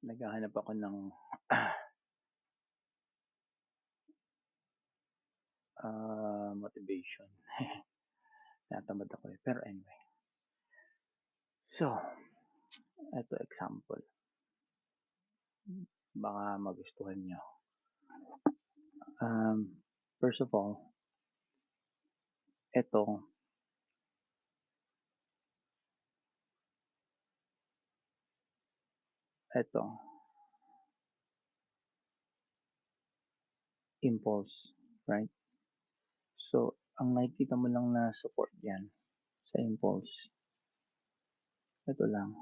Naghahanap ako ng motivation. Tinatamad ako eh. Pero anyway. So, eto example. Baka magustuhan nyo. First of all, eto, impulse, right? So, ang nakikita mo lang na support yan sa impulse. Ito lang.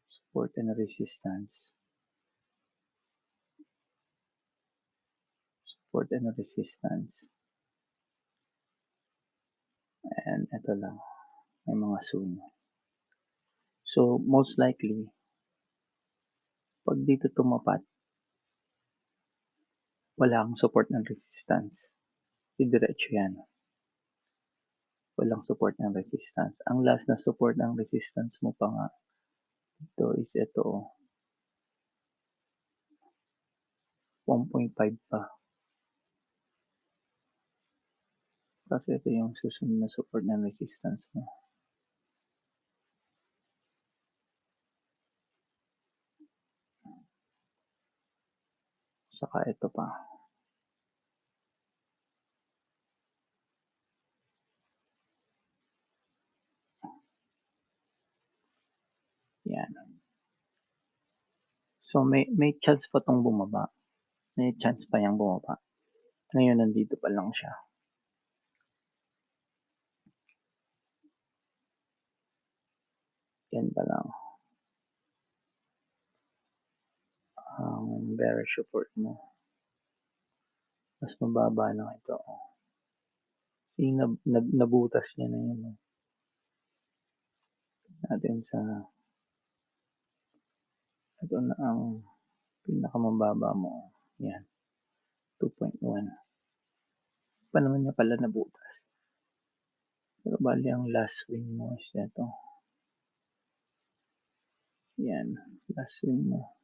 Support and resistance. Support and resistance. And ito lang. May mga swing. So, most likely, pag dito tumapat, wala kang support ng resistance. Diretso yan. Walang support ng resistance. Ang last na support ng resistance mo pa nga, ito is ito. 1.5 pa. Kasi ito yung susunod na support ng resistance mo. Saka ito pa. Yan. So, may chance pa tong bumaba. May chance pa yung bumaba. Ngayon, nandito pa lang siya. Yan pa lang. Ang bearish support mo. Mas mababa lang ito. See, nabutas niya na yun. Natin sa ito na ang pinakamababa mo. Yan. 2.1. Pa naman niya pala nabutas. Pero bali ang last swing mo is ito. Yan. Last swing mo.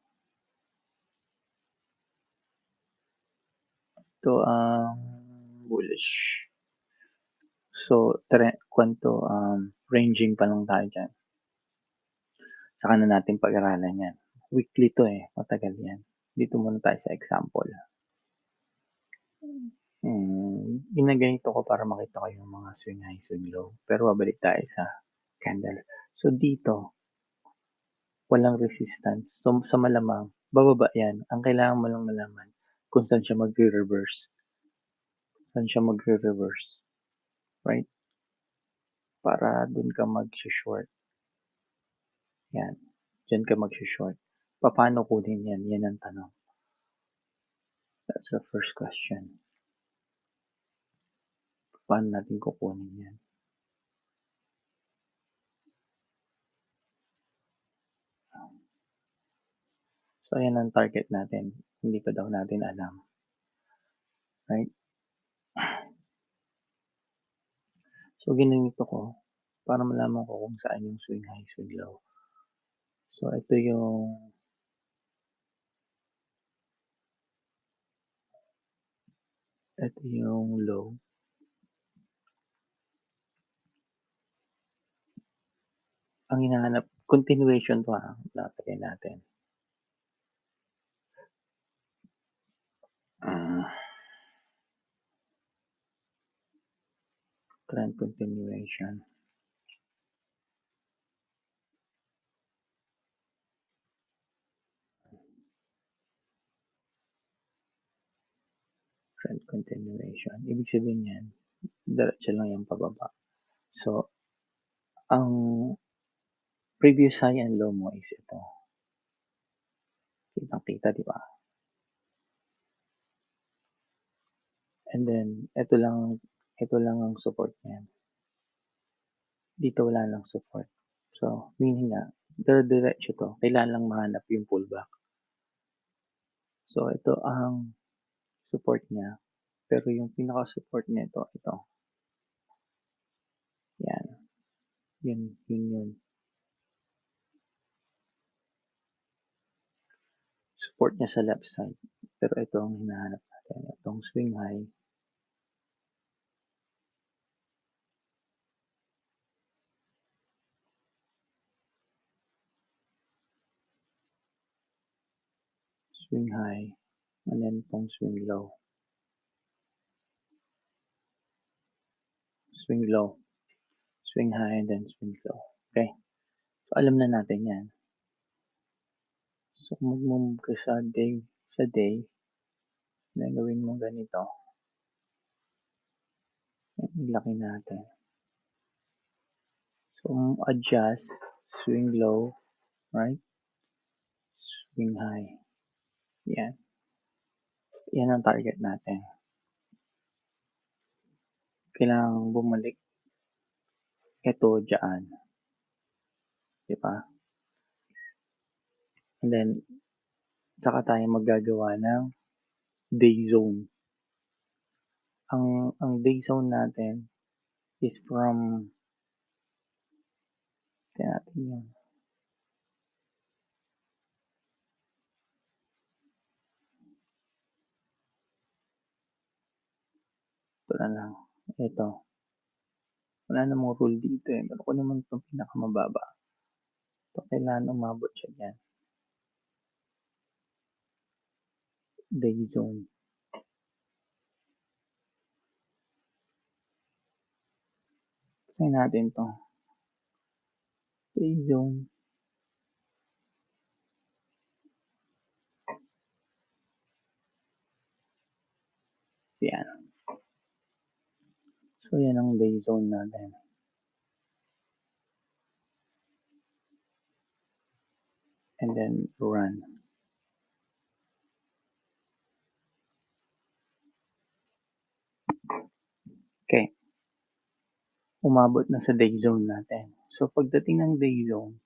Ito ang bullish. So, ranging pa lang tayo dyan. Saka na natin pag-aralan yan. Weekly to eh. Matagal yan. Dito muna tayo sa example. Ginaganito ko para makita ko yung mga swing high, swing low. Pero babalik tayo sa candle. So, dito, walang resistance. So, sa malamang, bababa yan. Ang kailangan mo lang malaman kung saan siya magre-reverse. Right? Para dun ka mag-short. Yan. Diyan ka mag-short. Paano kunin yan? Yan ang tanong. That's the first question. Paano natin kukunin yan? So, ayan ang target natin. Hindi pa daw natin alam. Right? So, ginanito ko para malaman ko kung saan yung swing high, swing low. So, ito yung low. Ang hinahanap, continuation to ha. Napagay natin. Trend continuation. Trend continuation. Ibig sabihin yan, diretso lang yung pababa. So, ang previous high and low mo is ito. Kitang-kita, di ba? And then, ito lang ang support niyan. Dito wala lang support. So, meaning nga, diretso to. Kailangan lang mahanap yung pullback. So, ito ang support niya. Pero yung pinaka-support nito, ito. Yan. Yun. niya sa left side. Pero ito ang hinahanap natin, itong swing high. Swing high, and then itong swing low. Swing low, swing high, and then swing low. Okay? So, alam na natin yan. So, kung mag-move ka sa day, then gawin mo ganito. Ilaki natin. So, adjust, swing low, right? Swing high. Yan. Yan ang target natin. Kailangan bumalik ito dyan. Diba? And then, saka tayo maggagawa ng day zone. Ang day zone natin is from, tingnan natin yun. Ito na lang. Ito. Wala namang rule dito eh. Pero kung naman itong pinakamababa. Ito, kailangan umabot siya dyan. Day zone. Try natin to. Day zone. Yan. So, yan ang day zone natin. And then, run. Okay. Umabot na sa day zone natin. So, pagdating ng day zone,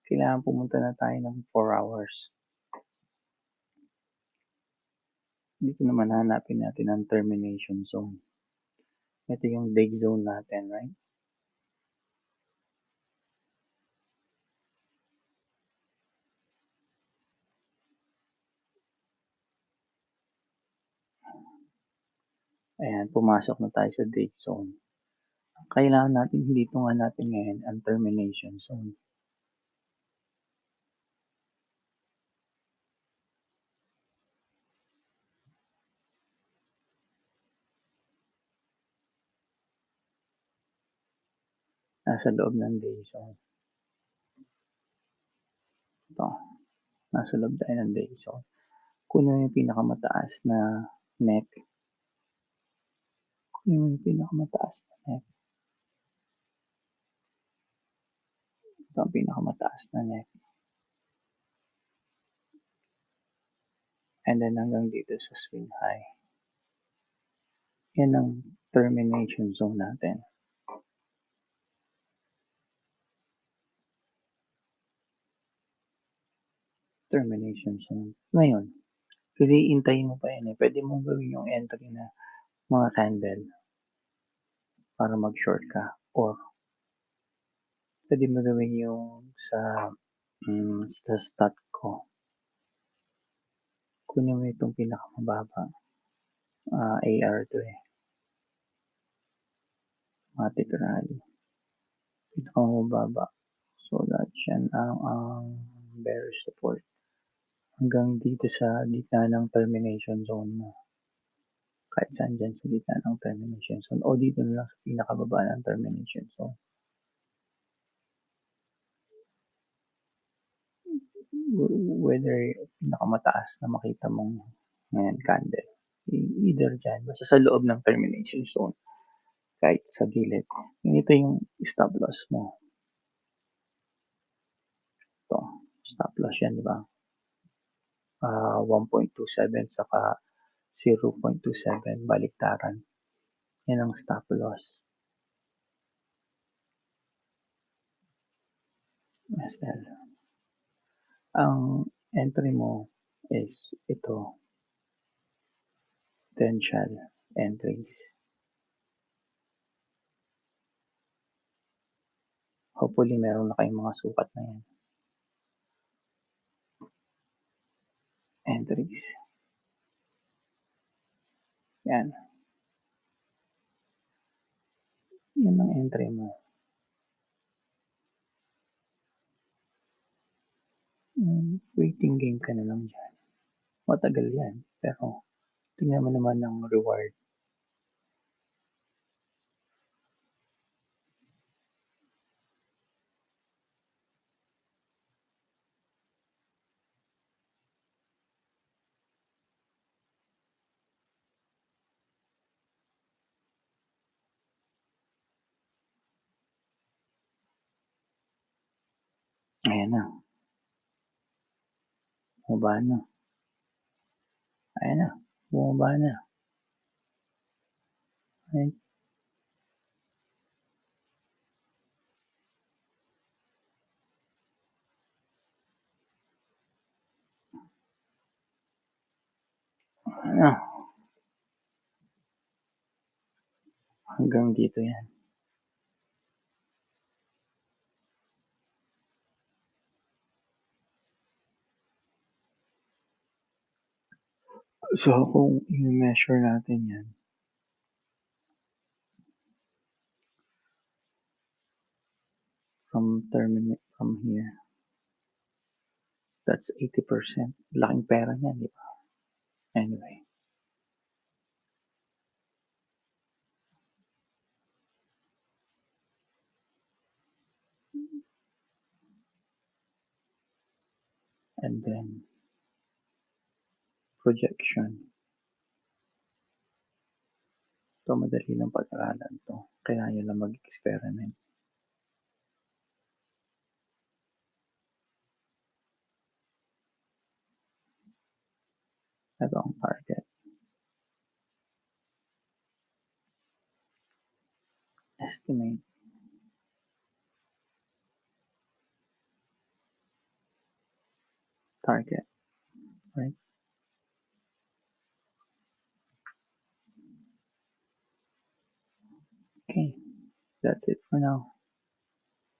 kailangan pumunta na tayo ng 4 hours. Dito naman hanapin natin ang termination zone. Ito yung day zone natin, right? Ayan, pumasok na tayo sa day zone. Kailangan natin, dito nga natin ngayon ang termination zone. Nasa loob ng day zone. Ito, nasa loob tayo ng day zone. Kunin mo yung pinakamataas na neck. Kunin mo yung pinakamataas na neck. Ito ang pinakamataas na neck. And then hanggang dito sa swing high. Yan ang termination zone natin. Termination zone. Ngayon, kasi intayin mo pa yan eh. Pwede mong gawin yung entry na mga candle para mag-short ka. Or, pwede mo gawin yung sa stat ko. Kunin mo itong pinakamababa. AR to eh. Matic rally. Pinakamababa. So, that yan ang bearish support. Hanggang dito sa gitna ng termination zone mo. Kahit saan dyan sa gitna ng termination zone. O dito na lang sa pinakababa ng termination zone. Whether pinakamataas na makita mong ngayon candle. Either dyan. Basta sa loob ng termination zone. Kahit sa gilid. Ito yung stop loss mo. Ito. Stop loss yan, di ba? 1.27 saka 0.27 baliktaran. Yan ang stop loss. SL. Ang entry mo is ito. Potential entries. Hopefully, meron na kayong mga sukat na yan. And entries. Yan. Yan ang entry mo. Waiting game ka na lang dyan. Matagal yan. Pero, tingnan mo naman ang reward. Ayan na. Bumaba na. Ayan na. Bumaba na. Ayan. Ano? Hanggang dito yan. So, kung i-measure natin yan, from here, that's 80%. Laking pera niyan, di ba? Anyway. And then, projection. Ito, madali lang pag-aralan to. Kaya yun lang mag-experiment. Ito ang target. Estimate. Target. Right? Okay. That's it for now.